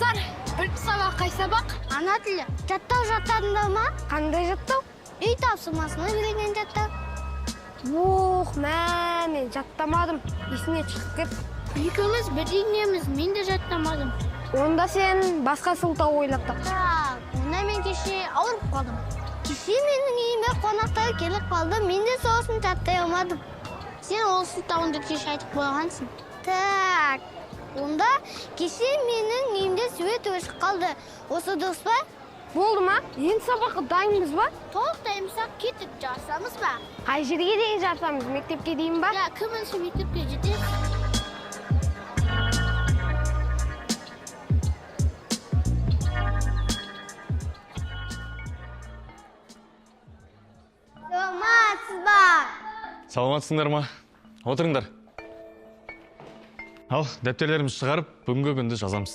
Достар, біліп сабақ қай сабақ? Ана тілі. Жаттау жаттадыңдар ма? Қандай жаттау? Үй тапсырмасына берген жаттау. Мен жаттамадым. Есіне шығып кет. Екеуміз бірдей неміз, мен де жаттамадым. Онда сен басқа сылтау ойлап тап. Онда мен кеше ауырып қалдым. Кеше менің үйіме қонақтар келіп қалды, мен де сосын жаттай алмадым. Сен ол сылтауынды кеше айтып қойғансың. Так, онда кеше менің үйімде сует өшіп қалды. Осы дұрыс па? Болды ма? Енді сабаққа дайынбыз ба? Тоқтаймсақ кетіп жарысамыз ба? Қай жерге дейін жарысамыз? Мектепке дейін ба? Кімінші мектепке жетеміз? Саламатсыңдар ма? Отырыңдар. Ал, дәптертерімізді шығарып, бүгінгі күнді жазамыз.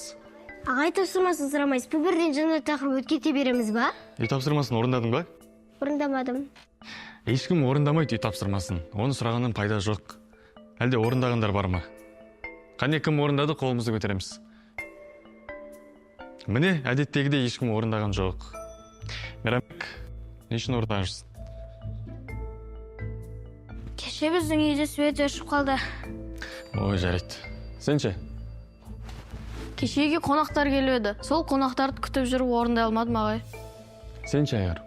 Ағай тапсырмасын сұрамайсыз. Бұл бірден жаңа тақырып өткете береміз ба? Үй тапсырмасын орындадың ба? Орындамадым. Ешкім орындамайды үй тапсырмасын. Оны сұрағаннан пайда жоқ. Әлде орындағандар бар ма? Қане кім орындады, қолымызды көтереміз. Міне, әдеттегідей ешкім орындаған жоқ. Мейрамбек, не үшін орындағансың? Кеше біздің үйде сует өшіп қалды. Ой, жарайды. Сенше? Кешеге қонақтар келеді. Сол қонақтарды күтіп жүріп орындай алмадым, ағай. Сенше, Айар?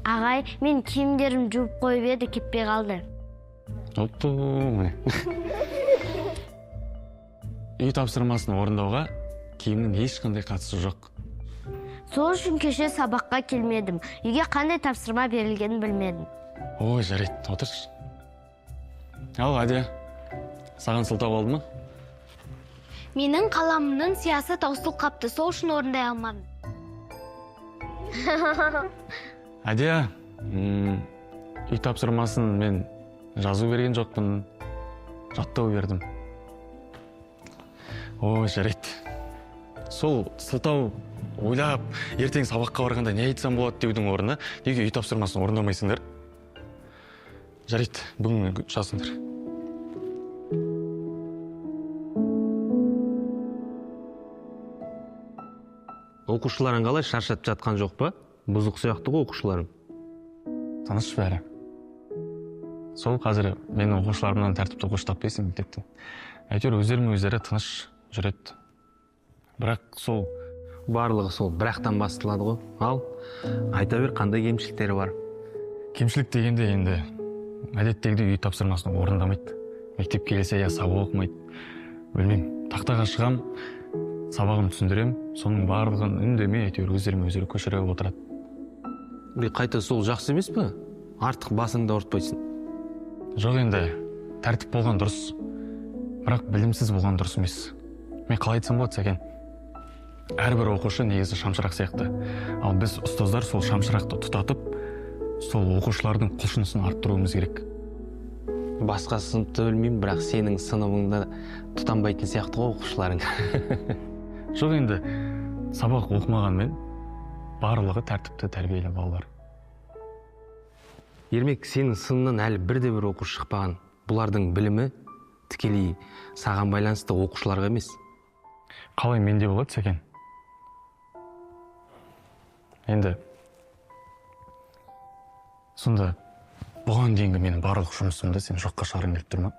Ағай, мен киімдерім жуып қойып еді, кетпей қалды. Отто, міне. Үй тапсырмасын орындауға киімнің ешқандай қатысы жоқ. Сол үшін кеше сабаққа келмедім. Үйге қандай тапсырма берілгенін білмедім. Ой, жарайды, отыршы. Ал, Адия, саған сылтау алды ма? Менің қаламымның сиясы таусылып қапты, сол үшін орындай алмадым. Адия, үй тапсырмасын мен жазу берген жоқпын, жаттау бердім. Ой, жарайды. Сол сылтау ойлап, ертең сабаққа барғанда не айтсам болады деудің орнына, неге үй тапсырмасын орындамайсыңдар? Жарайды, бүгін жазыңдар. Оқушыларың қалай, шаршатып жатқан жоқ па? Бұзық сияқты ғой оқушыларың. Тыныш бәрі. Сол қазір менің оқушыларымнан тәртіпті қоштап бейсің мектептен. Әйтеуір өздері тыныш жүреді. Бірақ сол Барлығы сол бірақтан басталады ғой. Ал, айта бер, қандай кемшіліктері бар? кемшілік дегенде енді әдеттегідей үй тапсырмасын орындамайды. Мектеп келсе я сабақ оқымайды. Білмеймін, тақтаға шығам, сабағын түсіндірем, соның барлығын үндемей әйтеуір өздері көшіріп отырады. Қайта сол жақсы емес пе? Артық басыңды ауыртпайсың. Жоқ енді, тәртіп болған дұрыс. Бірақ білімсіз болған дұрыс емес. Мен қалай айтсам болады, Сәкен? Әрбір оқушы негізі шамшырақ сияқты. Ал біз ұстаздар сол шамшырақты тұтатып, сол оқушылардың құлшынысын арттыруымыз керек. Басқа сыныпты білмеймін, бірақ сенің сыныбыңда тұтанбайтын сияқты ғой оқушыларың. Жоқ енді, сабақ оқымағанмен барлығы тәртіпті тәрбиелі балалар. Ермек, сенің сынынан әлі бірде-бір оқушы шықпаған. Бұлардың білімі тікелей саған байланысты оқушыларға емес. Қалай менде болады, Сәкен? Енді сонда бұған дейінгі менің барлық жұмысымды сен жоққа шығарғың келіп тұр ма?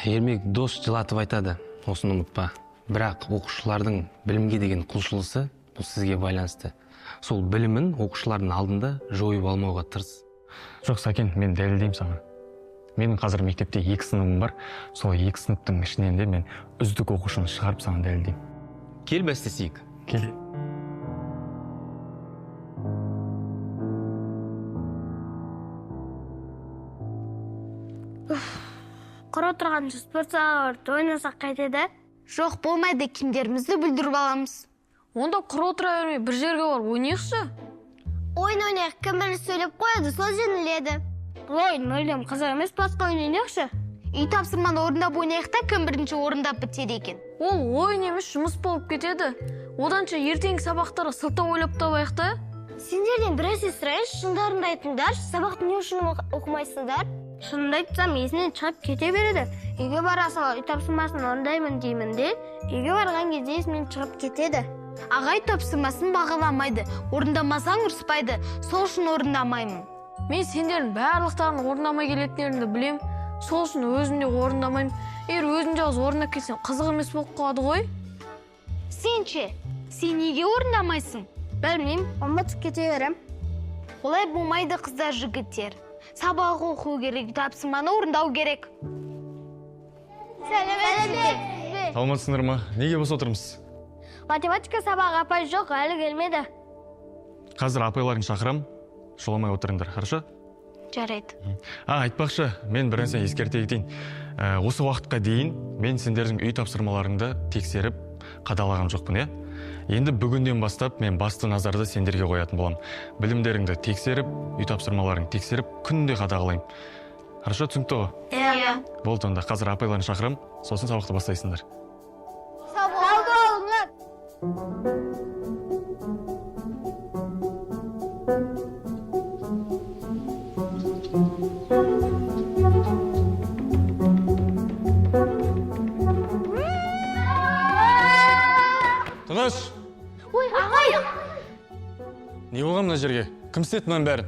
Ермек, дос жылатып айтады, осыны ұмытпа. Бірақ оқушылардың білімге деген құлшылысы бұл сізге байланысты. Сол білімін оқушылардың алдында жойып алмауға тырыс. Жоқ, Сәкен, мен дәлелдеймін саған. Менің қазір мектепте 2 сыныбым бар. Сол 2 сыныптың ішінен де мен үздік оқушыны шығарып саған дәлелдеймін. Кел бәстесейік. Кел. Құр отырған спорт залында ойнасақ қайтеді? Жоқ, болмайды, киімдерімізді бүлдіріп аламыз. Онда құр отыра бермей бір жерге бар ойнайықшы. Ойнайық, кім бірінші сөйлеп қояды, сол жеңіледі. Ойлым, қызық емес, басқа ойнайықшы. Үй тапсырманы орындап ойнайық та, кім бірінші орындап бітеді екен. Ол ойын емес, жұмыс болып кетеді. Оданша ертеңгі сабақтарға сылтау ойлап табайық та. Сендерден біресе сұрайыншы, шындарыңды айтыңдар, сабақты не үшін оқымайсыңдар? Шынымды айтсам, есінен шығып кете береді. Үйге бара сала үй тапсырмасын орындаймын деймін де, үйге барған кезде есінен шығып кетеді. Ағай тапсырмасын бағаламайды, орындамасаң ұрыспайды, сол үшін орындамаймын. Мен сендердің барлықтарын орындамай келетіндеріңді білем, сол үшін өзім де орындамаймын. Егер өзің жалғыз орындап келсең, қызық емес болып қалады ғой. Сен ше, сен неге орындамайсың? Білмеймін, ұмытып кете берем. Олай болмайды қыздар, жігіттер. Сабақ оқу керек, тапсырманы орындау керек. Сәлеметсіздер. Саламатсыңдар ма? Неге бос отырмыз? Математика сабағы апай жоқ, әлі келмеді. Қазір апайларын шақырам, жоламай отырыңдар, хорошо? Жарайды. Айтпақшы, мен бір нәрсе ескерте кетейін. Осы уақытқа дейін мен сендердің үй тапсырмаларыңды тексеріп, қадалаған жоқпын, иә? Енді бүгіннен бастап мен басты назарды сендерге қоятын боламын. Білімдеріңді тексеріп, үй тапсырмаларыңды тексеріп, күнде қадағалаймын. Хорошо, түсінікті ғой? Иә. Болды, онда қазір апайларын шақырам, сосын сабақты бастайсыңдар. Сау болыңыз. Тыныш! Ой, ағай! Не болған мына жерге? Кім істеді мынаның бәрін?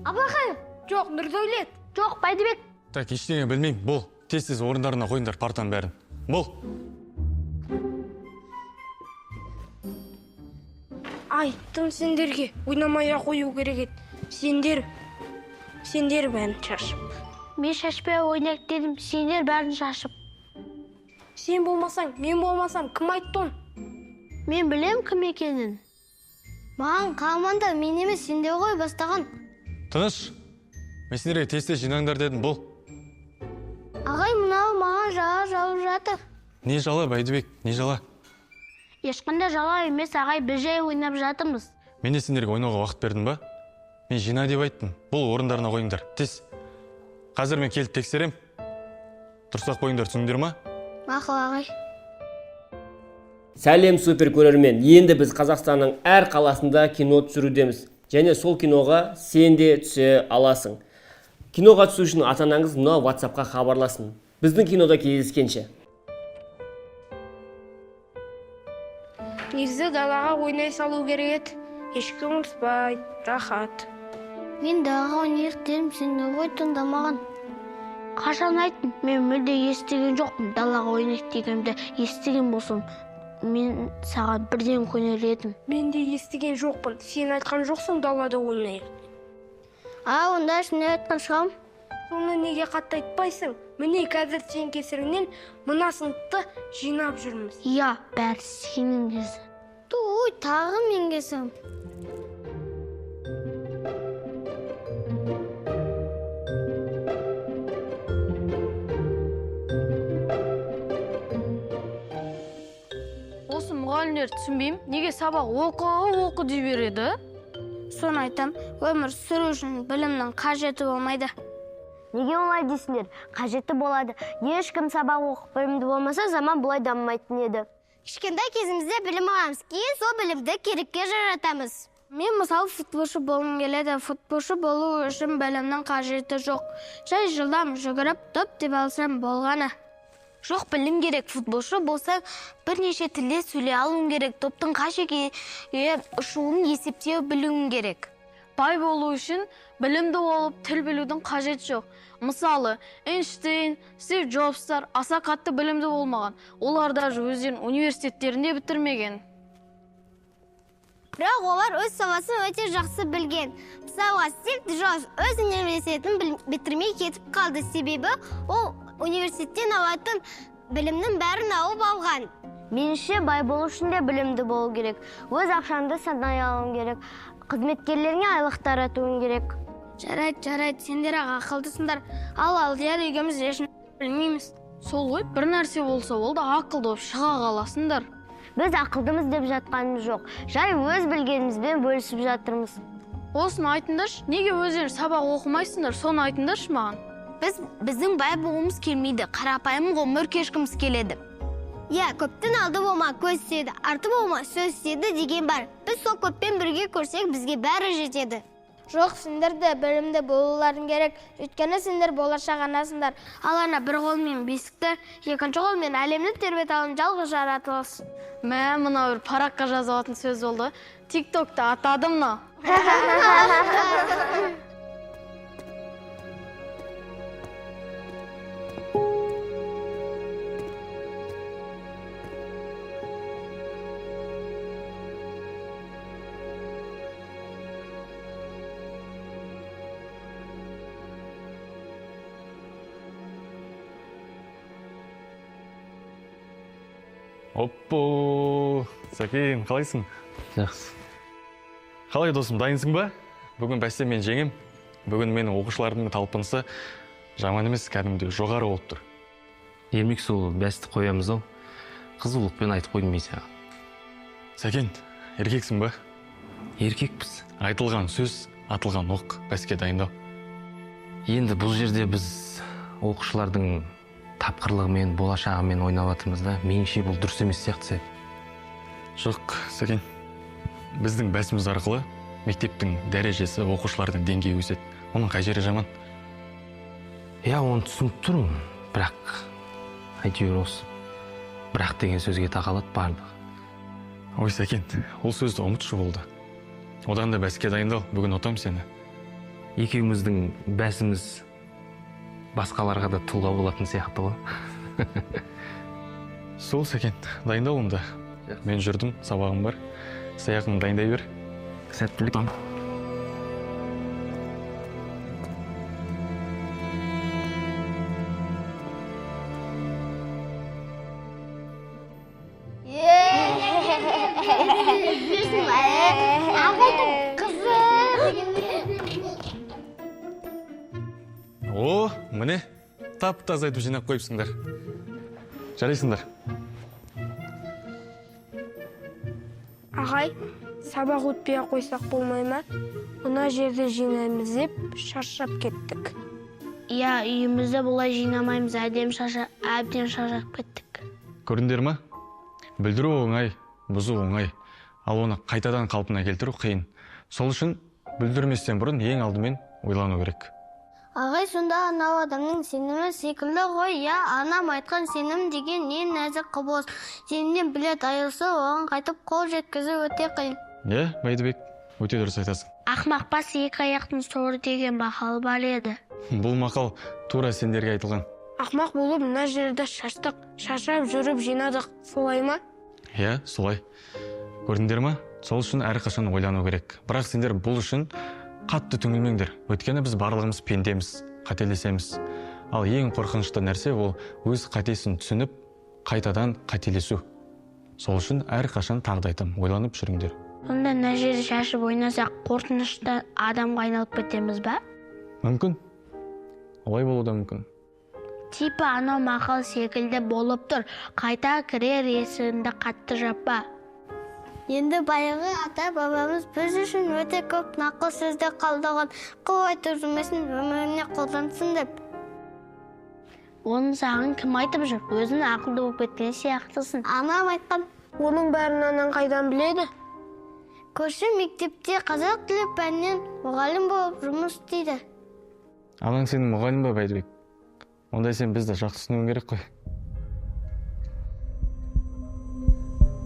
Абылай! Жоқ, Нұрдәулет. Жоқ, Байдыбек. Так, ештеңе білмеймін. Бол, тез-тез орындарына қойыңдар партаның бәрін. Бол. Айттым сендерге, ойнамай-ақ қою керек еді. Сендер бәрін шашып. Мен шашпай ойнайық дедім, сендер бәрін шашып. Сен болмасаң, мен болмасам, кім айтты оны? Мен білем кім екенін. Маған қалманда мен емес сенде ғой бастаған. Тыныш! Мен сендерге тез-тез жинаңдар дедім, бол. Ағай, мынау маған жала жауып жатыр. Не жала, Байдыбек, не жала? Ешқандай жала емес, ағай, біз жай ойнап жатырмыз. Мен де сендерге ойнауға уақыт бердім ба? Мен жина деп айттым. Бұл орындарына қойыңдар. Тез. Қазір мен келіп тексерем. Тұрсақ қойыңдар, түсіндіңдер ма? Мақұл, ағай. Сәлем супер көрермен. Енді біз Қазақстанның әр қаласында кино түсірудеміз. Және сол киноға сен де түсе аласың. Киноға түсу үшін ата-анаңыз мына WhatsApp-қа хабарласын. Біздің кинода кездескенше. Негізі далаға ойнай салу керек еді. Ешкім ұрыспайды, рахат. Мен далаға ойнайық дедім, сен ғой тыңдамаған. Қашан айттың? Мен мүлде естіген жоқпын. Далаға ойнайық дегенімді естіген болсам, мен саған бірден көнер едім. Мен де естіген жоқпын. Сен айтқан жоқсың далада ойнайық. Онда шынай айтқан шығам. Соны неге қатты айтпайсың? Міне қазір сен кесіріңнен мына сыныпты жинап жүрміз. Иә, бәрі сенің кесірің. Ой, тағы мен кесірім. Осы мұғалімдер түсінбеймін, неге сабақ оқы дей береді? Соны айтам, өмір сүру үшін білімнің қажеті болмайды. Неге олай дейсіңдер? Қажетті болады. Ешкім сабақ оқып білімді болмаса, заман бұлай дамымайтын еді. Кішкентай кезімізде білім аламыз, кейін сол білімді керекке жаратамыз. Мен мысалы футболшы болғым келеді. Футболшы болу үшін білімнің қажеті жоқ. Жай жылдам жүгіріп, топ деп алсам болғаны. Жоқ, білім керек. Футболшы болса, бірнеше тілде сөйлей алуың керек. Топтың қашеге ұшуын есептеу білуің керек. Бай болу үшін білімді болып тіл білудің қажеті жоқ. Мысалы, Эйнштейн, Стив Джобстар аса қатты білімді болмаған. Олар даже өздерінің университеттерінде бітірмеген. Бірақ олар өз саласын өте жақсы білген. Мысалы, Стив Джобс өз университетін бітірмей кетіп қалды, себебі ол университеттен алатын білімнің бәрін алып алған. Меніңше, бай болу үшін де білімді болу керек. Өз ақшаңды санай алуың керек. Қызметкерлеріне айлық таратуың керек. Жарайды, сендер ақылдысыңдар. Ал дияр екеуміз ешін білмейміз. Сол ғой, бір нәрсе болса, ол да ақылды болып шыға қаласыңдар. Біз ақылдымыз деп жатқанымыз жоқ. Жай өз білгенімізбен бөлісіп жатырмыз. Осыны айтыңдаршы, неге өздерің сабақ оқымайсыңдар, соны айтыңдаршы маған. Біздің бай болғымыз келмейді. Қарапайым ғұмыр кешкіміз келеді. Иә, көптің алды болма көз сүйеді, арты болма сөз сүйеді деген бар. Біз сол көппен бірге көрсек, бізге бәрі жетеді. Жоқ, сендер де білімді болуларың керек. Өйткені сендер болашақ анасыңдар. Ал ана бір қолмен бесікті, екінші қолмен әлемді тербете алатын жалғыз жаратылыс. Мә, мына бір параққа жазып алатын сөз болды. Тиктокта атадым мына. Оппо, Сәкен, қалайсың? Жақсы. Қалай досым, дайынсың ба? Бүгін бәсте мен жеңем. Бүгін менің оқушылардың талпынысы жаман емес, кәдімгідей жоғары болып тұр. Ермек, сол бәсті қоямыз ау. Қызулықпен айтып қойдым мен саған. Сәкен, еркексің ба? Еркекпіз. Айтылған сөз, атылған оқ, бәске дайындау. Енді бұл жерде біз оқушылардың тапқырлығымен, болашағымен ойнап жатырмыз да, меніңше бұл дұрыс емес сияқты. Жоқ, Сәкен, біздің бәсіміз арқылы мектептің дәрежесі, оқушылардың деңгейі өседі. Оның қай жері жаман? Иә, оны түсініп тұрмын, бірақ әйтеуір осы бірақ деген сөзге тақалады барлығы. Ой, Сәкен, ол сөзді ұмытшы болды. Одан да бәске дайындал, бүгін ұтам сені. Екеуміздің бәсіміз басқаларға да тұлға болатын сияқты ғой. Сол, Сәкен, дайындал онда. Мен жүрдім, сабағым бар. Саяқын дайындай бер. Сәттілік. О, міне, тап-таза айтып жинап қойыпсыңдар. Жарайсыңдар. Ағай, сабақ өтпей қойсақ болмай ма? Мына жерде жинаймыз деп шаршап кеттік. Иә, үйімізде бұлай жинамаймыз, әбден шаршап кеттік. Көрдіңдер ма? Білдіру оңай, бұзу оңай. Ал оны қайтадан қалпына келтіру қиын. Сол үшін бүлдірместен бұрын ең алдымен ойлану керек. Ағай, сонда анау адамның сенімі секілді ғой, я, анам айтқан сенім деген ең нәзік құбылыс. Сенімнен білет айырылса, оған қайтып қол жеткізу өте қиын. Е, Байдыбек, өте дұрыс айтасың. Ақмақ бас екі аяқтың соры деген мақал бар еді. Бұл мақал тура сендерге айтылған. Ақмақ болып мына жерді шаштық, шашап жүріп жинадық, солай ма? Иә, солай. Көрдіңдер ма? Сол үшін әрқашан ойлану керек. Бірақ сендер бұл үшін қатты түңілмеңдер. Өйткені біз барлығымыз пендеміз, қателесеміз. Ал ең қорқынышты нәрсе ол өз қатесін түсініп, қайтадан қателесу. Сол үшін әрқашан тағы айтам, ойланып жүріңдер. Онда мына жерді шашып ойнасақ, қорқынышты адамға айналып кетеміз ба? Мүмкін. Олай болуы да мүмкін. Типа анау мақал секілді болып тұр. Қайта кірер есігіңді қатты жаппа. Енді баяғы ата-бабамыз біз үшін өте көп нақыл сөзді қалдырған, қол айтып жүрмесін, өміріне қолдансын деп. Оны саған кім айтып жүр? Өзің ақылды болып кеткен сияқтысың. Анам айтқан. Оның бәрін анан қайдан біледі? Көрші мектепте қазақ тілі пәнінен мұғалім болып жұмыс істейді. Анаң сенің мұғалім ба, Байдыбек? Ондай сен бізді жақсы түсінуің керек қой.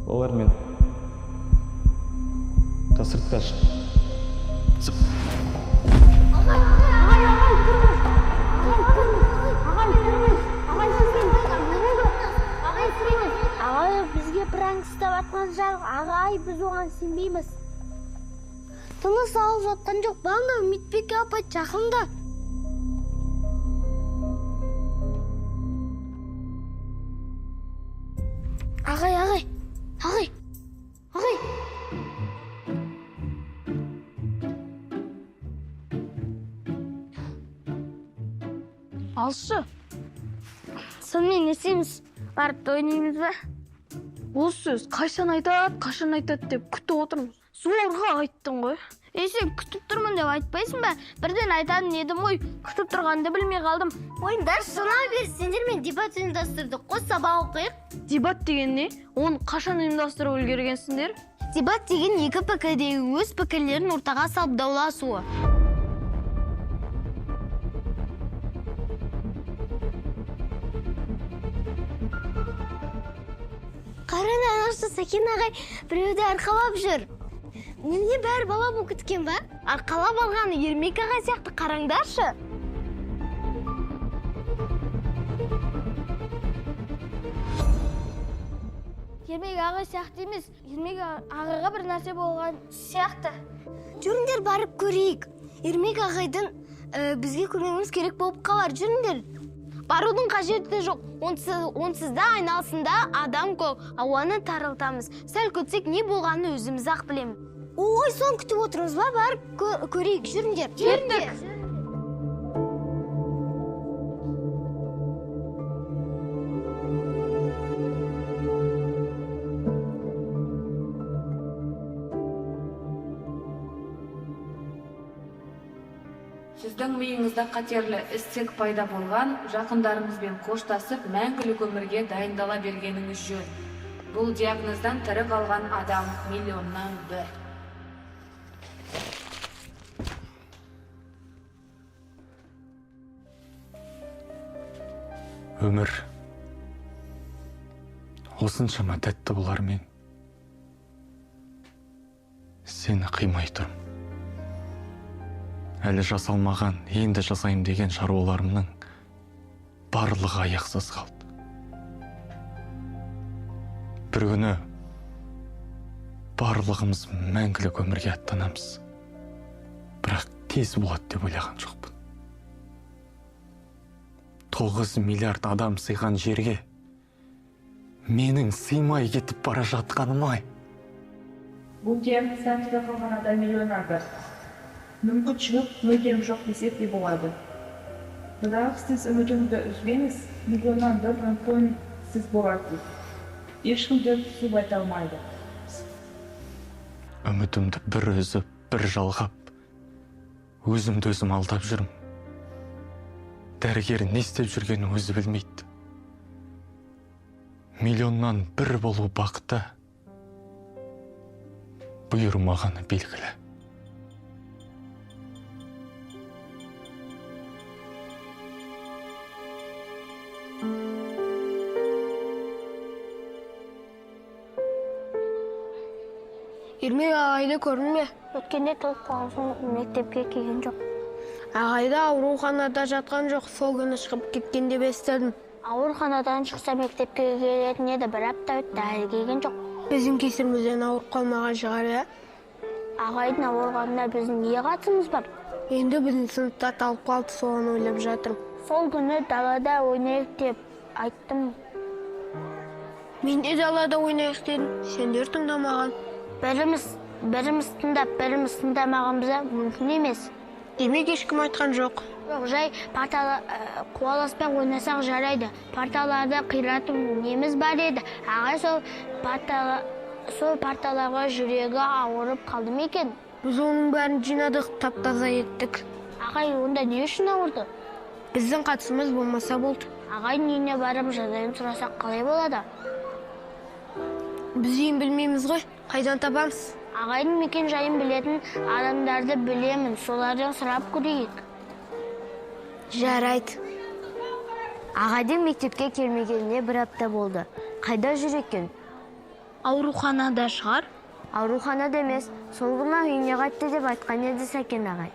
Олар мен сыртқа шық. Ағай, бізге пранк істеп атқан жар, ағай, біз оған сенбейміз. Тыныс алып жатқан жоқ, баңда Үмітбек апай жақында. Ағай. Алшы, Сонымен не істейміз? Барып ойнаймыз ба? ол сөз қашан айтады деп күтіп отырмыз. Зорға айттың ғой. Сен күтіп тұрмын деп айтпайсың ба? Бірден айтатын едім ғой, күтіп тұрғанды білмей қалдым. Ойындар сына бер, сендермен дебат ұйымдастырдық, қос сабақ оқиық. Дебат деген не? Оны қашан ұйымдастырып үлгергенсіңдер? Дебат деген екі пікірдегі өз пікірлерін ортаға салып дауласуы. Қаран анасы Сәкен ағай біреуді арқалап жүр. Неге бәрі бала бұл күткен ба? Арқалап алғаны Ермек ағай сияқты қараңдаршы. Ермек ағай сияқты емес, Ермек ағайға бір нәрсе болған сияқты. Жүріңдер барып көрейік. Ермек ағайдың бізге көмегіміз керек болып қалар. Жүріңдер. Барудың қажеті жоқ. Онсыз да айналасында адам көп. Ауаны тарылтамыз. Сәл күтсек не болғанын өзіміз ақ білеміз. Ой, сон күтіп отырмыз ба? Барып көрейік. Жүріңдер. Жүрдік. Сіздің миыңызда қатерлі ісік пайда болған, жақындарыңызбен қоштасып, мәңгілік өмірге дайындала бергеніңіз жөн. Бұл диагноздан тірі қалған адам миллионнан бір. Өмір осыншама тәтті болармен сені қимай тұрмын. Әлі жасалмаған, енді жасайым деген шаруаларымның барлығы аяқсыз қалды. Бір күні барлығымыз мәңгілік өмірге аттанамыз. Бірақ тез болады деп ойлаған жоқпын. 9 миллиард адам сыйған жерге менің сыймай кетіп бара жатқаным ай. Бұл диагноздан тірі қалған адам миллионнан бір. Мүмкіншілік мүлдем жоқ десек те болады. Бірақ сіз үмітіңізді үзбеңіз, миллионнан бір мүмкін сіз боласыз. Ешкімді түсіп айта алмайды. Үмітімді бір үзіп, бір жалғап, өзімді өзім алдап жүрмін. Дәрігер не істеп жүргенін өзі білмейді. Миллионнан бір болу бақыты бұйырмағаны белгілі. Ермек ағайды көрдің бе? Өткенде толып қалсын мектепке келген жоқ. Ағайды ауруханада жатқан жоқ, сол күні шығып кеткен деп естідім. Ауруханадан шықса мектепке келетін еді, бір апта өтті, әлі келген жоқ. Біздің кесірімізден ауырып қалмаған шығар, иә? Ағайдың ауырғанына біздің не қатысымыз бар? Енді біздің сыныпта талып қалды, соған ойлап жатырмын. Сол күні далада ойнайық деп айттым. Мен де далада ойнайық дедім, сендер тыңдамаған. Біріміз тыңдап, біріміз тыңдамағанымызда мүмкін емес. Демек ешкім айтқан жоқ. Жоқ, жай қуаласпен ойнасақ жарайды. Парталарда қиратып неміз бар еді. Ағай сол парталарға жүрегі ауырып қалды ма екен? Біз оның бәрін жинадық, таптаза еттік. Ағай онда не үшін ауырды? Біздің қатысымыз болмаса болды. Ағайдың үйіне барып жағдайын сұрасақ қалай болады? Біз үйін білмейміз ғой, қайдан табамыз? Ағайдың мекен жайын білетін адамдарды білемін, солардан сұрап көрейік. Жарайды. Ағайдың мектепке келмегеніне бір апта болды. Қайда жүр екен? Ауруханада шығар? Ауруханада емес, сол күні үйіне қайтты деп айтқан еді Сәкен ағай.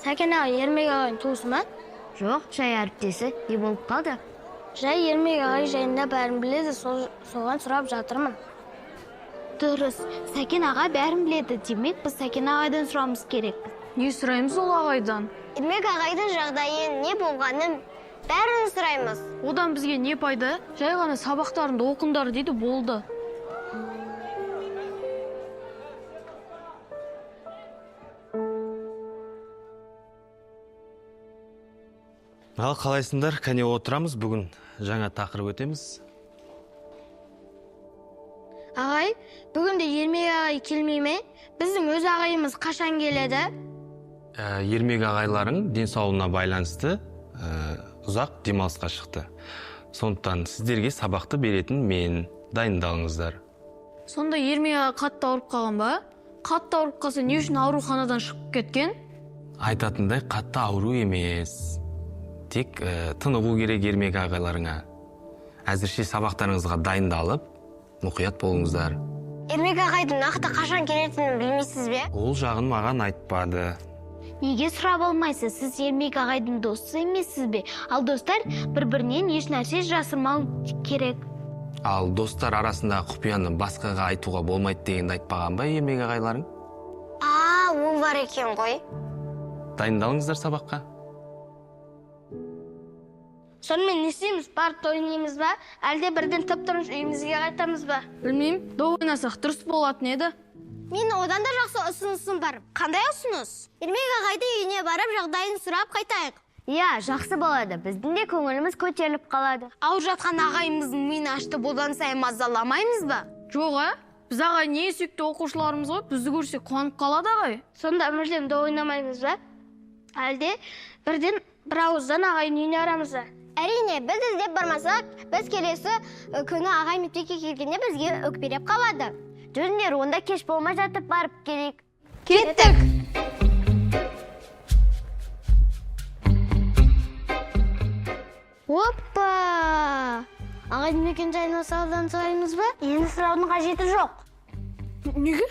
Сәкен ағай Ермек ағайдың туысы ма? Жоқ, жай әріптесі. Не болып қалды? Жай Ермек ағай жайында бәрін біледі, соған сұрап жатырмын. Дұрыс, Сәкен аға бәрін біледі. Демек, біз Сәкен ағайдан сұрамыз керек. Не сұраймыз ол ағайдан? Ермек ағайдың жағдайы не болғанын бәрін сұраймыз. Одан бізге не пайда? Жай ғана сабақтарында оқыңдар дейді, болды. Ал қалайсыңдар, кәне отырамыз, бүгін жаңа тақырып өтеміз. Ағай, бүгінде Ермек ағай келмей ме? Біздің өз ағайымыз қашан келеді? Ермек ағайларың денсаулығына байланысты ұзақ демалысқа шықты. Сондықтан сіздерге сабақты беретін мен, дайындалыңыздар. Сонда Ермек қатты ауырып қалған ба? Қатты ауырып қалса не үшін ауруханадан шығып кеткен? Айтатындай қатты ауру емес. Тек тынығу керек Ермек ағайларыңа. Әзірше сабақтарыңызға дайындалып, мұқият болыңыздар. Ермек ағайдың нақты қашан келетінін білмейсіз бе? Ол жағын маған айтпады. Неге сұрап алмайсыз? Сіз Ермек ағайдың досы емессіз бе? Ал достар бір-бірінен еш нәрсе жасырмау керек. Ал достар арасында құпияны басқаға айтуға болмайды дегенді айтпаған ба Ермек ағайларың? Ол бар екен ғой. Дайындалыңыздар сабаққа. Сонымен не істейміз? Барып ойнаймыз ба? Әлде бірден тып-тыныш үйімізге қайтамыз ба? Білмеймін, доп ойнасақ дұрыс болатын еді. Мен одан да жақсы ұсынысым бар. Қандай ұсыныс? Ермек ағайды үйіне барып жағдайын сұрап қайтайық. Иә, жақсы болады. Біздің де көңіліміз көтеріліп қалады. Ауырып жатқан ағайымыздың миын ашты бұдан сайын мазаламаймыз ба? Жоқ, біз ағай не сүйікті оқушыларымыз ғой, бізді көрсе қуанып қалады ағай. Сонда мүлдем доп ойнамаймыз ба? Әлде бірден бір ауыздан ағайын үйіне арамыз ба? Әрине, біз іздеп бармасақ, біз келесі күні ағай мектепке келгенде бізге өкпелеп қалады. Жүріңдер, онда кеш болмай жатып барып керек. Кеттік! Оппа! Ағайдың мекен-жайына салдан сұраймыз ба? Енді сұраудың қажеті жоқ. Неге?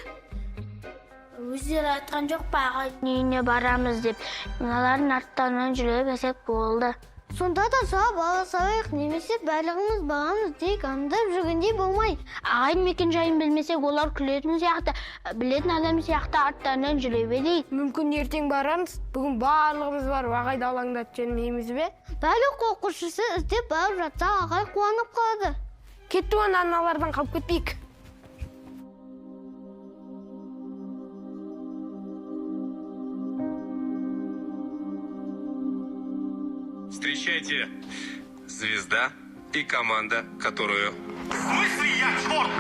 Өздері айтқан жоқ па ағайдың үйіне барамыз деп. Мыналардың арттарынан жүре берсек болды. Сонда да сау бала сауайық, немесе барлығымыз бағамыз тек аңдап жүргендей болмай. Ағайдың мекен-жайын білмесек, олар күлетін сияқты, білетін адам сияқты арттарынан жүре берейік. Мүмкін ертең барамыз. Бүгін барлығымыз бар, ағайды алаңдатып жүрмейміз бе? Барлық оқушысы іздеп барып жатса, ағай қуанып қалады. Кетті оны аналардан қалып кетпейік. Встречайте, звезда и команда, которую... В смысле я, черт?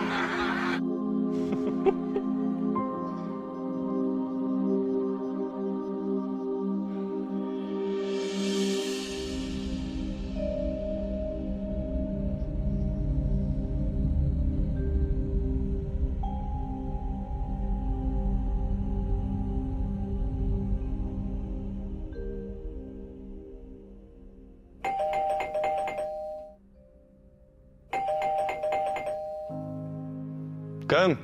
Кім?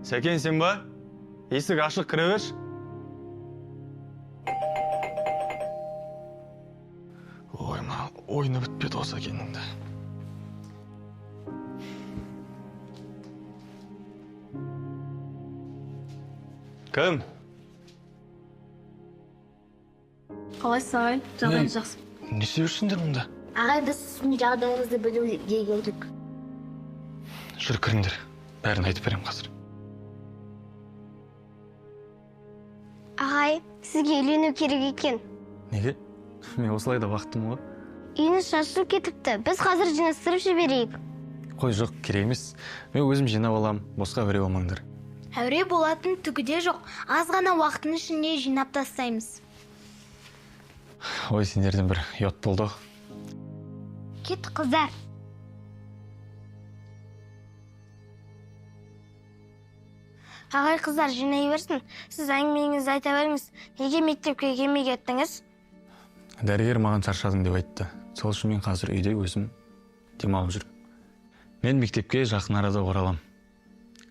Сәкен сен ба? Есік ашық кіре берші. Ой, ойыны бітпеді осы Сәкеннің де. Кім? Қалайсыз ағай? Жағдайыңыз жақсы. Не істеп мұнда? Ағай, біз сіздің жағдайыңызды білуге келдік. Жүр кіріңдер. Бәрін айтып берем қазір. Ағай, сізге үйлену керек екен. Неге? Мен осылай да бақыттым ғой. Үйіңіз шашылып кетіпті. Біз қазір жинастырып жіберейік. Қой, жоқ, керек емес. Мен өзім жинап алам, босқа әуре болмаңдар. Әуре болатын түгі де жоқ. Аз ғана уақыттың ішінде жинап тастаймыз. Ой, сендерден бір ұят болды. Кет, қыздар. Ағай, қыздар, жинай берсін. Сіз әңгімеңізді айта беріңіз. Неге мектепке келмей кеттіңіз? Дәрігер маған шаршадың деп айтты. Сол үшін мен қазір үйде өзім демалып жүрмін. Мен мектепке жақын арада оралам.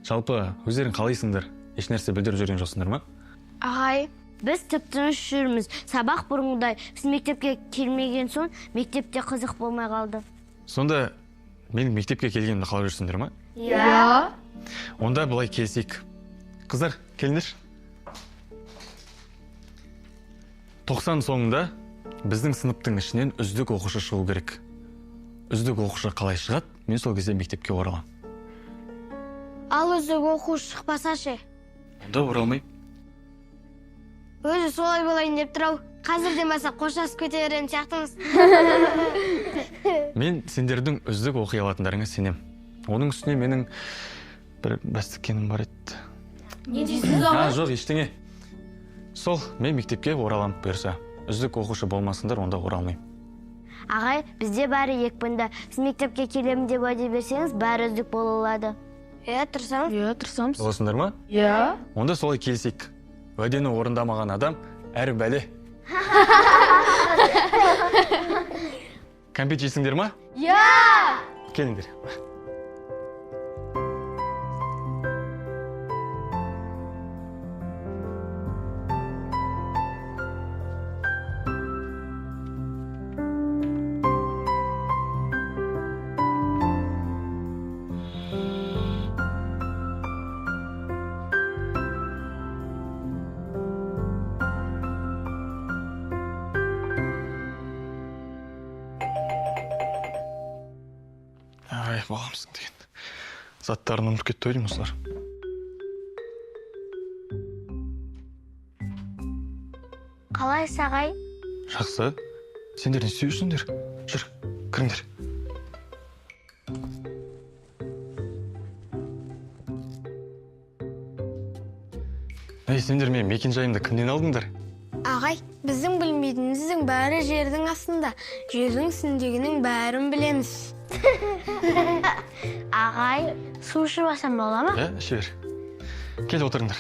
Жалпы, өздерің қалайсыңдар? Еш нәрсе білдіріп жүрген жоқсыңдар ма? Ағай, біз тып-тыныш жүрміз. Сабақ бұрынғыдай. Сіз мектепке келмеген соң, мектепте қызық болмай қалды. Сонда менің мектепке келгенімді қалап жүрсіңдер ма? Иә. Онда былай келсек. Қыздар, келіңдер. 90 соңында біздің сыныптың ішінен үздік оқушы шығу керек. Үздік оқушы қалай шығады, мен сол кезде мектепке оралам. Ал үздік оқушы шықпаса ше? Онда оралмай. Өзі солай болайын деп тұрау. Қазір демаса қоштасып кете беретін сияқтымыз. Мен сендердің үздік оқи алатындарыңа сенем. Оның үстіне менің бір бәстіккенім бар еді. Не дейсіз ағай? Жоқ, ештеңе. Сол, мен мектепке оралам бұйырса. Үздік оқушы болмасындар, онда оралмайым. Ағай, бізде бәрі екпінді. Сіз мектепке келемін деп уәде берсеңіз, бәрі үздік бола алады. Тұрсам? Тұрсамыз. Боласыңдар ма? Онда солай келісейік. Уәдені орындамаған адам әрі бәле. Кәмпит жейсіңдер ма? Келіңдер. Ай, баламсың деген. Заттарын ұмытып кетті ойдым осылар. Қалайсыз, ағай? Жақсы. Сендер не істеушіңдер? Жүр, кіріңдер. Ей, сендер мен мекен жайымды кімнен алдыңдар? Ағай, біздің білмейтініміздің бәрі жердің астында. Жердің үстіндегінің бәрін білеміз. Ағай, су ішіп алсам бола ма? Іше бер. Кел отырыңдар.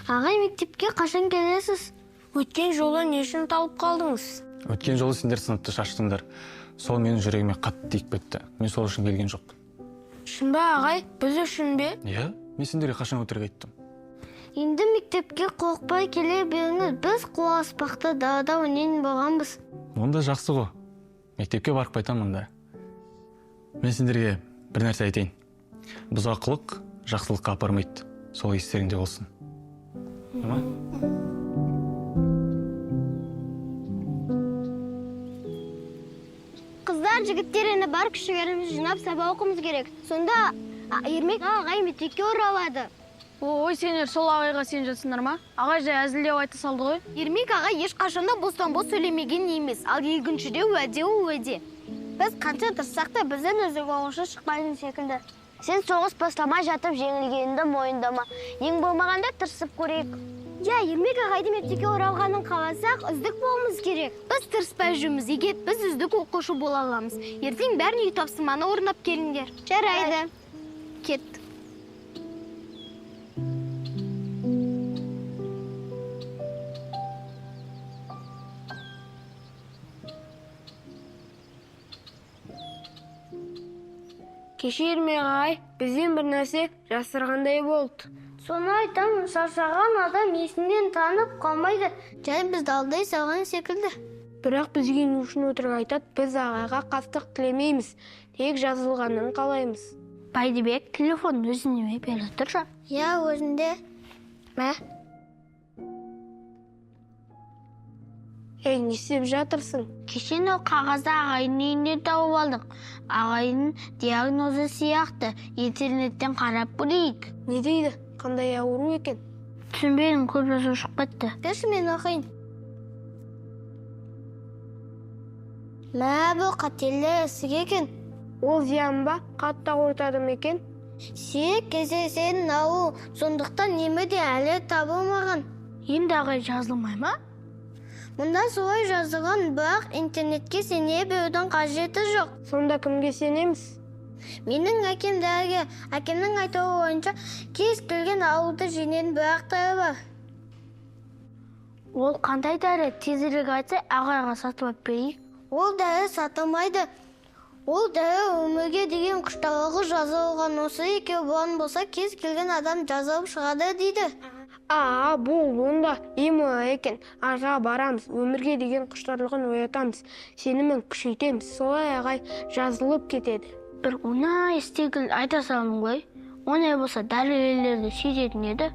Ағай, мектепке қашан келесіз? Өткен жолы не үшін талып қалдыңыз? Өткен жолы сендер сыныпты шаштыңдар. Сол менің жүрегіме қатты тиіп кетті. Мен сол үшін келген жоқпын. Шын ба, ағай? Біз үшін бе? Иә, мен сендерге қашан өтірік айттым. Енді мектепке қорықпай келе беріңіз. Біз қуаспақты далада ойнайтын болғанбыз. Онда жақсы ғой. Мектепке барып қайтамын да. Мен сендерге бір нәрсе айтайын. Бұзақылық жақсылыққа апармайды. Сол естеріңде болсын. Қыздар, жігіттер, енді бар күшігеріміз жинап сабақ оқуымыз керек. Сонда Ермек ағай мектепке оралады. Ой, сендер сол ағайға сен жатсыңдар ма? Ағай жай әзілдеп айта салды ғой. Ермек ағай ешқашанда бостан-бос сөйлемеген емес. Ал екіншіде уәде. Біз қанша тырыссақ та бізден үздік оқушы шықпайтын секілді. Сен соғыс бастамай жатып жеңілгеніңді мойындама. Ең болмағанда тырысып көрейік. Ермек ағайды мектепке оралғанын қаласақ, үздік болуымыз керек. Біз тырыспай жүрміз, егер біз үздік оқушы бола аламыз. Ертең бәрін үй тапсырманы орындап келіңдер. Жарайды. Кеттік. Кеше Ермек ағай, бізден бір нәрсе жасырғандай болды. Соны айтам, шаршаған адам есінен танып қалмайды. Жай бізді алдай салған секілді. Бірақ бізге не үшін өтірік айтады, біз ағайға қастық тілемейміз. Тек жазылғанын қалаймыз. Байдыбек, телефон өзіне беріп тұр жа. Я, өзінде. Мә? Не істеп жатырсың? Кешен ол қағазды ағайдың үйінен тауып алдық. Ағайдың диагнозы сияқты интернеттен қарап көрейік. Не дейді? Қандай ауру екен? Түсінбедім, көп жазу шығып кетті. Берші мен оқиын. Мә, бұл қателі ісік екен. Ол зиян ба? Қатты ауыртады ма екен? Сүйек кезесенің ауы, сондықтан немі де әлі табылмаған. Енді ағай жазылмай ма? Мұнда солай жазылған, бірақ интернетке сене берудің қажеті жоқ. Сонда кімге сенеміз? Менің әкем дәрігер. Әкемнің айтуы бойынша кез келген ауруды жеңетін бір дәрі бар. Ол қандай дәрі? Тезірек айтса, ағайға сатып алып берейік. Ол дәрі сатылмайды. Ол дәрі өмірге деген құштарлығы жазылған. Осы екеуі болған болса, кез келген адам жазылып шығады дейді. Бұл онда емо екен. Арға барамыз, өмірге деген құштарлығын оятамыз, сенімін күшейтеміз. Солай ағай жазылып кетеді. Бір оңай істегіл айта салым ғой. Оңай болса дәрігерлерді сөйтетін еді.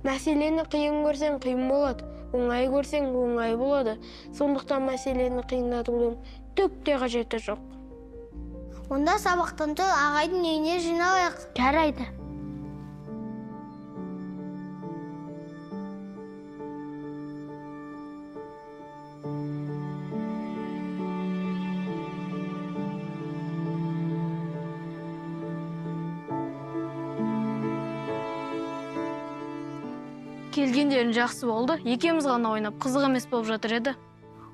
Мәселені қиын көрсең қиын болады, оңай көрсең оңай болады. Сондықтан мәселені қиындатудың түк те қажеті жоқ. Онда сабақтан соң ағайдың үйіне жиналайық. Жарайды. Келгендерің жақсы болды. Екеуміз ғана ойнап, қызық емес болып жатыр еді.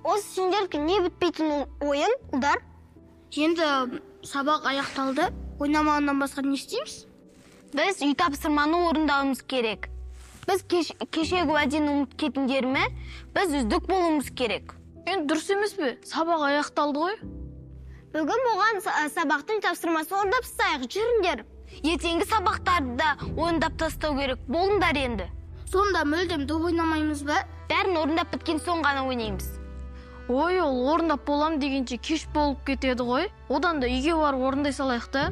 Осы сендердікі не бітпейтін ойын, ұлдар? Енді сабақ аяқталды. Ойнамағаннан басқа не істейміз? Біз үй тапсырманы орындауымыз керек. Біз кешегі уәдені ұмытып кетіңдер ме? Біз үздік болуымыз керек. Енді дұрыс емес пе? Сабақ аяқталды ғой. Бүгін болған сабақтың тапсырмасын орындап тастайық, жүріңдер. Ертеңгі сабақтарды да орындап тастау керек. Болыңдар енді. Сонда мүлдем доп ойнамаймыз ба? Бәрін орындап біткен соң ғана ойнаймыз. Ой, ол орындап болам дегенше кеш болып кетеді ғой. Одан да үйге барып орындай салайық та.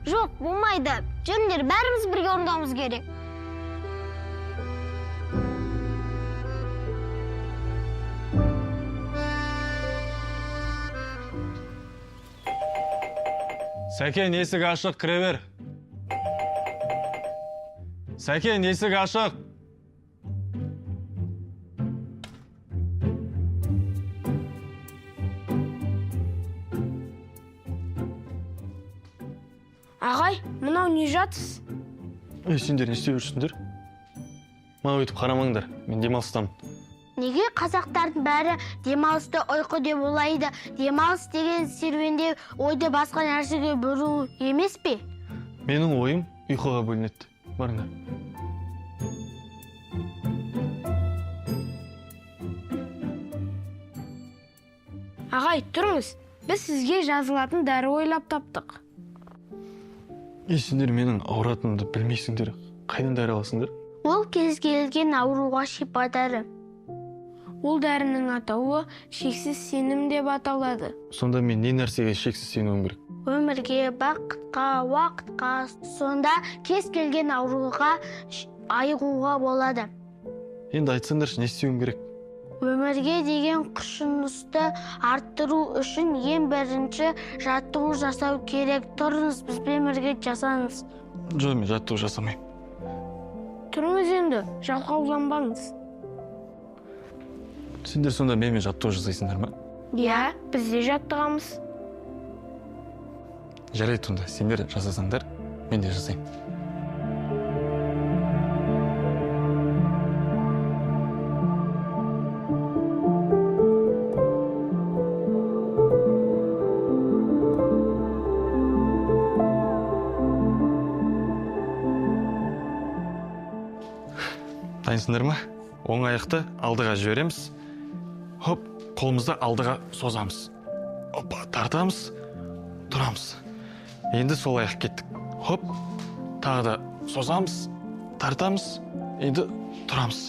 Жоқ, болмайды. Жүріңдер, бәріміз бірге орындауымыз керек. Сәкен, есік ашық, кіре бер. Сәкен, есік ашық. Ағай, мынау не жатсыз? Сендер не істеп жүрсіңдер? Маған өйтіп қарамаңдар, мен демалыстамын. Неге қазақтардың бәрі демалысты ұйқы деп ойлайды? Демалыс деген серуенде ойды басқа нәрсеге бұру емес пе? Менің ойым ұйқыға бөлінеді. Барыңдар. Ағай, тұрыңыз. Біз сізге жазылатын дәрі ойлап таптық. Сендер менің ауыратынымды білмейсіңдер. Қайдан дәрі аласыңдар? Ол кез келген ауруға шипа дәрі. Ол дәрінің атауы шексіз сенім деп аталады. Сонда мен не нәрсеге шексіз сенуім керек? Өмірге, бақытқа, уақытқа, сонда кез келген ауруға айығуға болады. Енді айтсаңдаршы, не істеуім керек? Өмірге деген құлшынысты арттыру үшін ең бірінші жаттығу жасау керек. Тұрыңыз, бізбен бірге жасаңыз. Жоқ, мен жаттығу жасамаймын. Тұрыңыз енді, жалқауланбаңыз. Сендер сонда менімен жаттығу жасайсыңдар ма? Иә, біз де жаттығамыз. Жарайды онда, сендер жасасаңдар, мен де жасаймын. Дайынсыңдар ма? Оң аяқты алдыға жібереміз. Хоп, қолымызды алдыға созамыз. Опа, тартамыз, тұрамыз. Енді сол аяқ кеттік. Хоп, тағы да созамыз, тартамыз, енді тұрамыз.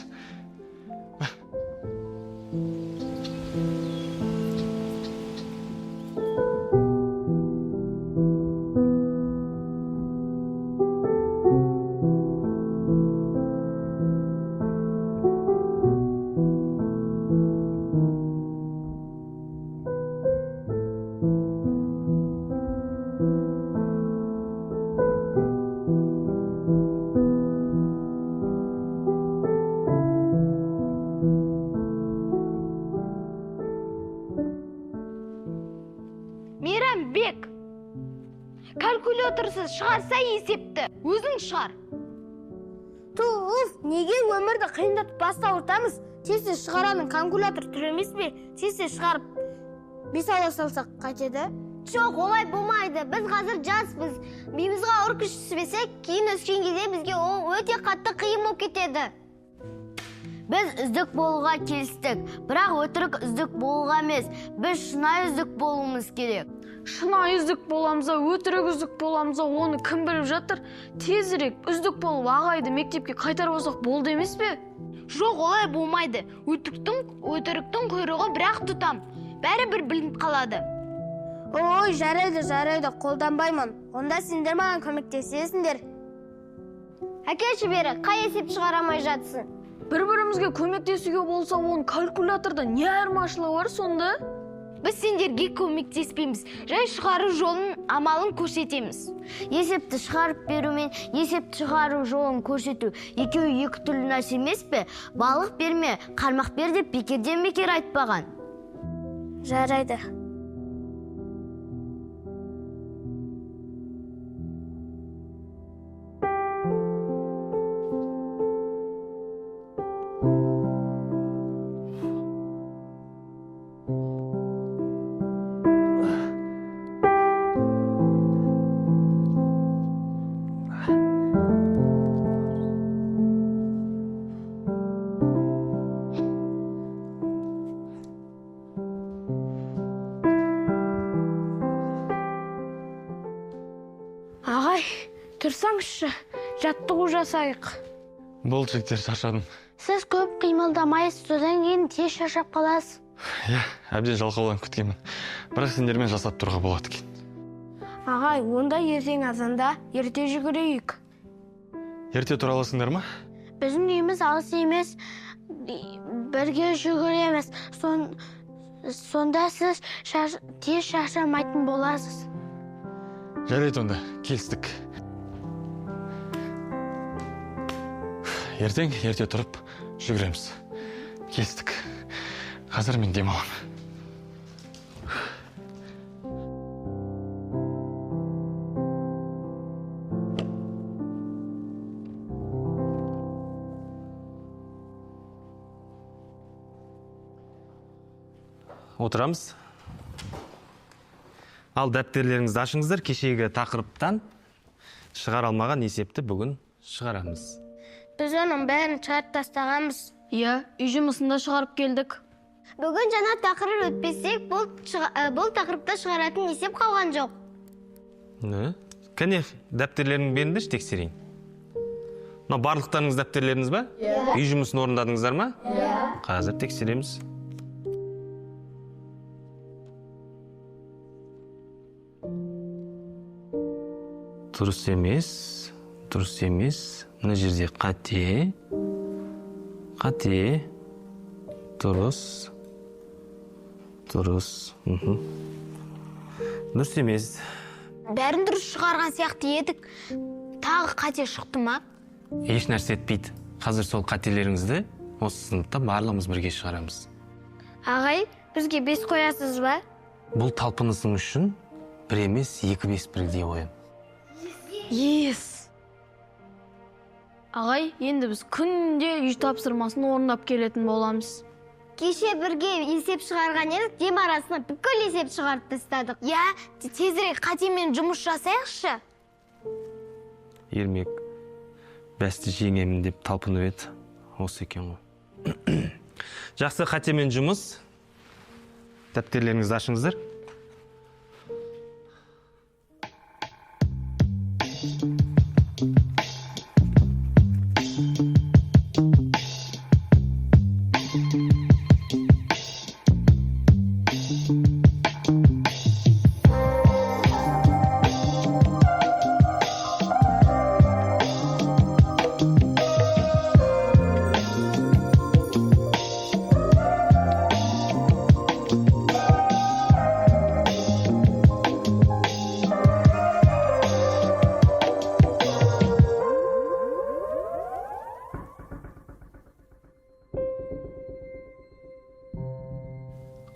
Мейрамбек, калькуляторсыз шығарса есепті, өзің шығар. Туыз, неге өмірді қиындатып баста ортамыз? Тез шығараның калькулятор түрі емес пе? Тез шығарып, бес ала салсақ қайтеді? Жоқ, олай болмайды. Біз қазір жаспыз. Миымызға ауыр күш түспесек, кейін өскен кезде бізге ол өте қатты қиын болып кетеді. Біз үздік болуға келістік, бірақ өтірік үздік болуға емес. Біз шынайы үздік болуымыз керек. Шынайы үздік боламыза, өтірік үздік боламыза, оны кім біліп жатыр? Тезірек үздік болып ағайды мектепке қайтарып алсақ болды емес пе? Жоқ, олай болмайды. Өтіріктің құйрығы бірақ тұтам. Бәрібір білініп қалады. Ой, жарайды, қолданбаймын. Онда сендер маған көмектесесіңдер. Әкелші бері, қай есеп шығарамай жатсын? Бір-бірімізге көмектесуге болса, оның калькуляторда не айырмашылығы бар сонда? Біз сендерге көмектеспейміз. Жай шығару жолын, амалын көрсетеміз. Есепті шығарып беру мен есепті шығару жолын көрсету екеуі екі түрлі нәрсе емес пе? Балық берме, қармақ бер деп бекерден бекер айтпаған. Жарайды. отырсаңызшы, жаттығу жасайық. Болды жігіттер, шаршадым. Сіз көп қимылдамайсыз, содан кейін тез шаршап қаласыз. Иә, әбден жалқауланып кеткенмін. Бірақ сендермен жасап тұруға болады екен. Ағай, онда ертең азанда ерте жүгірейік. Ерте тұра аласыңдар ма? Біздің үйіміз алыс емес, бірге жүгіреміз. Сонда сіз тез шаршамайтын боласыз. Жарайды онда, келістік. Ертең ерте тұрып жүгіреміз. Келістік. Қазір мен демаламын. Отырамыз. Ал дәптерлеріңізді ашыңыздар, кешегі тақырыптан шығара алмаған есепті бүгін шығарамыз. Біз оның бәрін шығарып тастағанбыз. Иә, үй жұмысында шығарып келдік. Бүгін жаңа тақырып өтпесек, бұл тақырыпта шығаратын есеп қалған жоқ. Кәне, дәптерлерің беріңдерші тексерейін. Мына барлықтарыңыз дәптерлеріңіз ба? Үй жұмысын орындадыңыздар ма? Қазір тексереміз. Дұрыс емес. Мына жерде қате. Дұрыс. Дұрыс емес. Бәрін дұрыс шығарған сияқты едік. Тағы қате шықты ма? Еш нәрсе етпейді. Қазір сол қателеріңізді осы сыныпта барлығымыз бірге шығарамыз. Ағай, бізге 5 қоясыз ба? Бұл талпынысың үшін 1 емес 2 5 бірдей қоям. Ағай, енді біз күнде үй тапсырмасын орындап келетін боламыз. Кеше бірге есеп шығарған едік, дем арасына бүкіл есеп шығарып тастадық. Я, тезірек қатемен жұмыс жасайықшы. Ермек, бәсті жеңемін деп талпынып еді. Осы екен ғой. Жақсы, қатемен жұмыс. Дәптерлеріңізді ашыңыздар.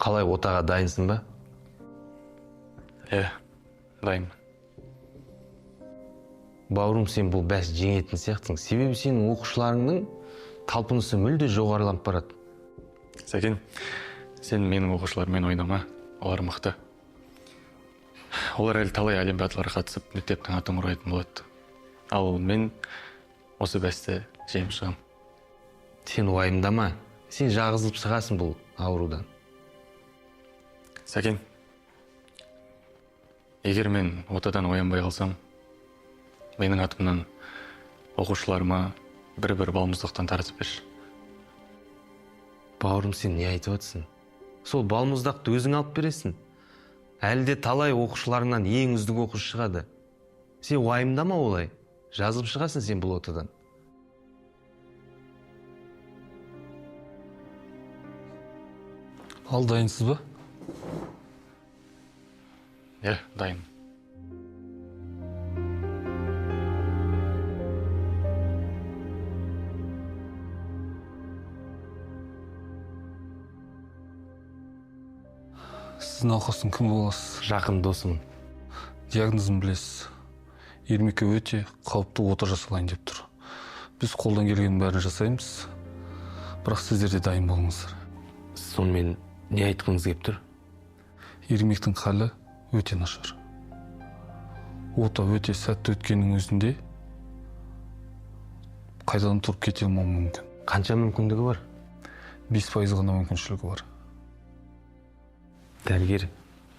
Қалай, отаға дайынсың ба? Дайынмын. Бауырым, сен бұл бәс жеңетін сияқтың. Себебі сенің оқушыларыңның талпынысы мүлде жоғарыланып барады. Сәкен, сен менің оқушылармен ойнама, олар мықты. Олар әлі талай әлем батыларға қатысып, мектептің атын ұрайтын болады. Ал мен осы бәсті жеңіп шығам. Сен уайымдама, сен жағызылып шығасың бұл аурудан. Сәкен, егер мен отадан оянбай қалсам, менің атымнан оқушыларыма бір балмұздақтан тартып берші. Бауырым, сен не айтып отырсың? Сол балмұздақты өзің алып бересің. Әлде талай оқушыларыңнан ең үздік оқушы шығады. Сен уайымдама олай. Жазылып шығасың сен бұл отадан. Ал дайынсыз ба? Дайын. Сіз науқастың кім боласыз? Жақын досымын. Диагнозын білесіз. Ермекке өте қауіпті ота жасалайын деп тұр. Біз қолдан келгеннің бәрін жасаймыз. Бірақ сіздер де дайын болыңыздар. Сонымен не айтқыңыз келіп тұр? Ермектің халі өте нашар. Ота өте сәтті өткеннің өзінде қайдан тұрып кете алмауы мүмкін. Қанша мүмкіндігі бар? 5% ғана мүмкіншілігі бар. Дәрігер,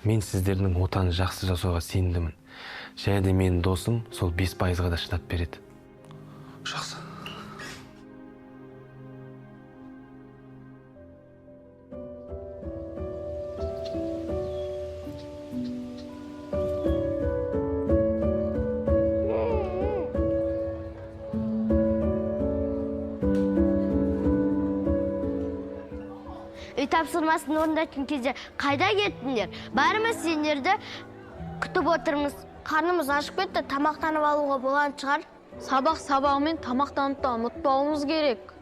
мен сіздердің отаны жақсы жасауға сенімдімін. Және де менің досым сол 5%-ға да шыдап береді. Жақсы. Үй тапсырмасын орындайтын кезде қайда кеттіңдер? Бәріміз сендерді күтіп отырмыз. Қарнымыз ашып кетті, тамақтанып алуға болған шығар. Сабағымен тамақтанып та ұмытпауымыз керек.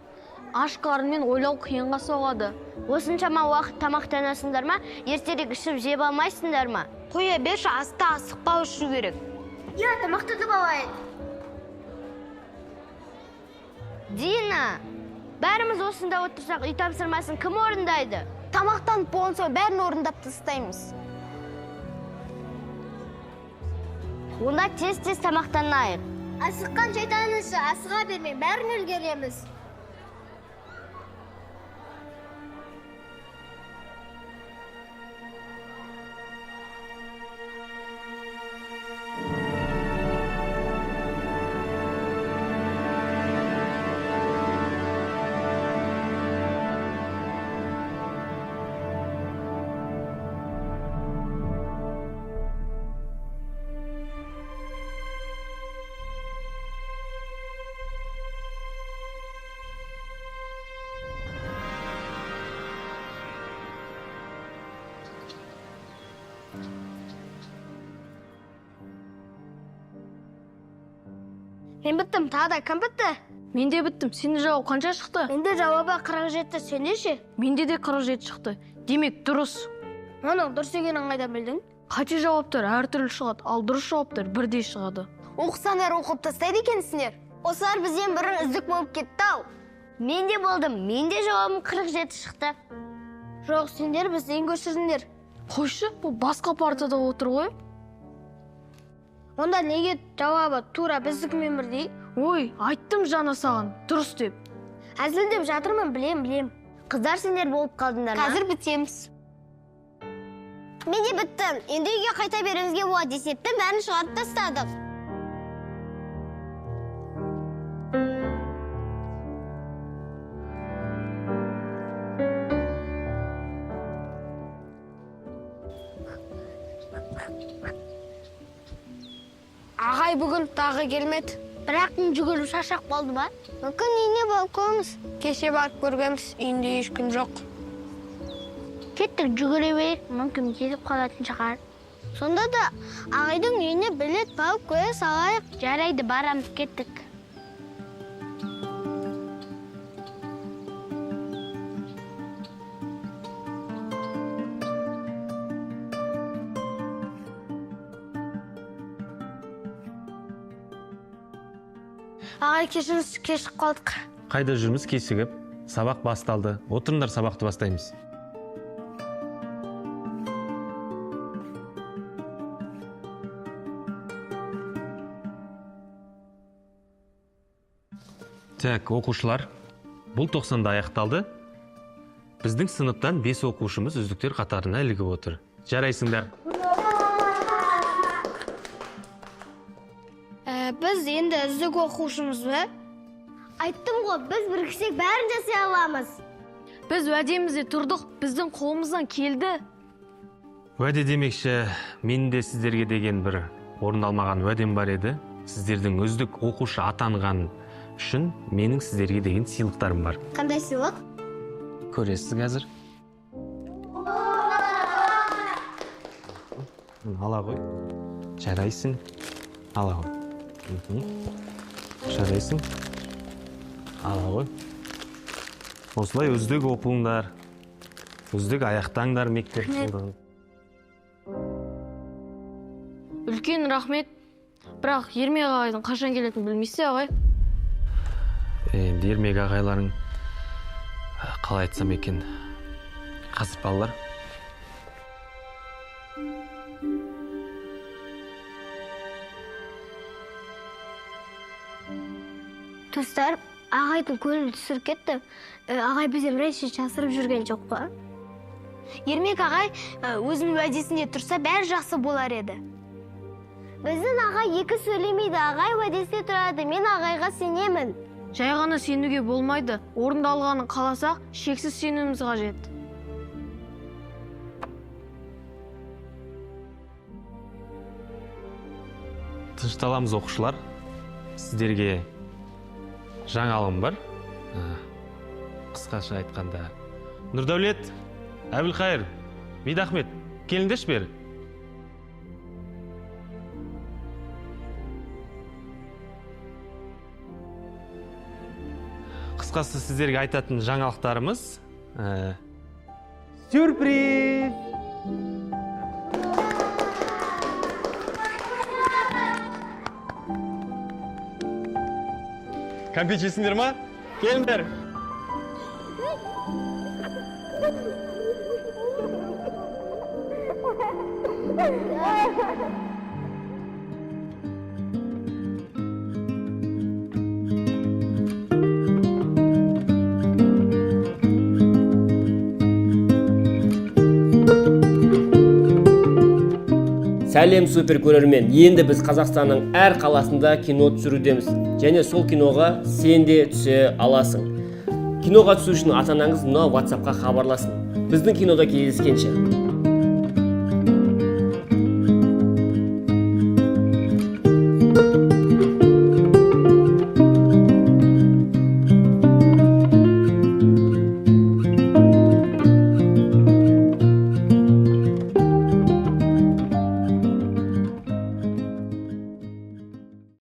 Аш қарынмен ойлау қиынға соғады. Осыншама уақыт тамақтанасыңдар ма? Ертерек ішіп жеп алмайсыңдар ма? Қоя берші, аста асықпау үшін керек. Я тамақтанып алайын. Дина, бәріміз осында отырсақ, үй тапсырмасын кім орындайды? Тамақтанып болған соң бәрін орындап тастаймыз. Онда тез-тез тамақтанайық. Асыққан шайтанышы, асыға бермей, бәрін үлгереміз. Мен біттім, тағы да кім бітті? Мен де біттім. Сенде жауап қанша шықты? Менде жауабы 47, сенде ше? Менде де 47 шықты. Демек дұрыс. Оның дұрыс екенін қайдан білдің? Қате жауаптар әртүрлі шығады, ал дұрыс жауаптар бірдей шығады. Оқысаңдар оқып тастайды екенсіңдер. Осылар бізден бұрын үздік болып кетті ау. Мен де болдым, менде жауабым 47 шықты. Жоқ, сендер бізден көшірдіңдер. Қойшы, бұл басқа партада отыр ғой. Онда неге жауабы тура біздікімен бірдей? Ой, айттым жаңа саған, дұрыс деп. Әзілдеп жатырмын, білем. Қыздар, сендер болып қалдыңдар ма? Қазір бітеміз. Мен де біттім. Енді үйге қайта беруімізге болады есептім, бәрін шығарып тастадық. Ағай бүгін тағы келмеді. Бірақ жүгіріп шашақ болды ба? Мүмкін үйіне болып көңіз. Кеше барып көргенбіз, үйінде ешкім жоқ. Кеттік, жүгіре берейік, мүмкін келіп қалатын шығар. Сонда да ағайдың үйіне билет бағып қоя салайық. Жарайды, барамыз, кеттік. Ағай, кешіріңіз, кешіп қалдық. Қайда жүрміз кешігіп? Сабақ басталды. Отырыңдар, сабақты бастаймыз. Так, оқушылар, бұл 90-да аяқталды. Біздің сыныптан 5 оқушымыз үздіктер қатарына ілігіп отыр. Жарайсыңдар. Біз енді үздік оқушымыз ба? Айттым ғой, біз біріксек бәрін жасай аламыз. Біз уәдемізде тұрдық, біздің қолымыздан келді. Уәде демекші, мен де сіздерге деген бір орындалмаған уәдем бар еді. Сіздердің үздік оқушы атанған үшін менің сіздерге деген сыйлықтарым бар. Қандай сыйлық? Көресіз қазір. Ала ғой. Жарайсың. Ала ғой. Жарайсың. Ала ғой. Осылай үздік оқуыңдар. Үздік аяқтаңдар мектеп. Үлкен рахмет. Бірақ Ермек ағайдың қашан келетінін білмейсіз ағай. Енді Ермек ағайларың қалай айтсам екен, қасып балалар. Достар, ағайдың көңілі түсіріп кетті. Ағай бізден рейші жасырып жүрген жоқ па? Ермек ағай өзінің уәдесінде тұрса бәрі жақсы болар еді. Біздің ағай екі сөйлемейді, ағай уәдесінде тұрады, мен ағайға сенемін. Жай ғана сенуге болмайды. Орындалғанын қаласақ, шексіз сенуіміз қажет. Тынышталамыз оқушылар. Сіздерге жаңалығым бар. Қысқаша айтқанда. Нұрдәулет, Әбілқайыр, Бидахмет, келіңдерші бері. Қысқасы сіздерге айтатын жаңалықтарымыз сюрприз! Кәмпит жесіңдер ма? Келіңдер. Сәлем супер көрермен. Енді біз Қазақстанның әр қаласында кино түсірудеміз. Және сол киноға сен де түсе аласың. Киноға түсу үшін ата-анаңыз мына WhatsApp-қа хабарласын. Біздің кинода кездескенше.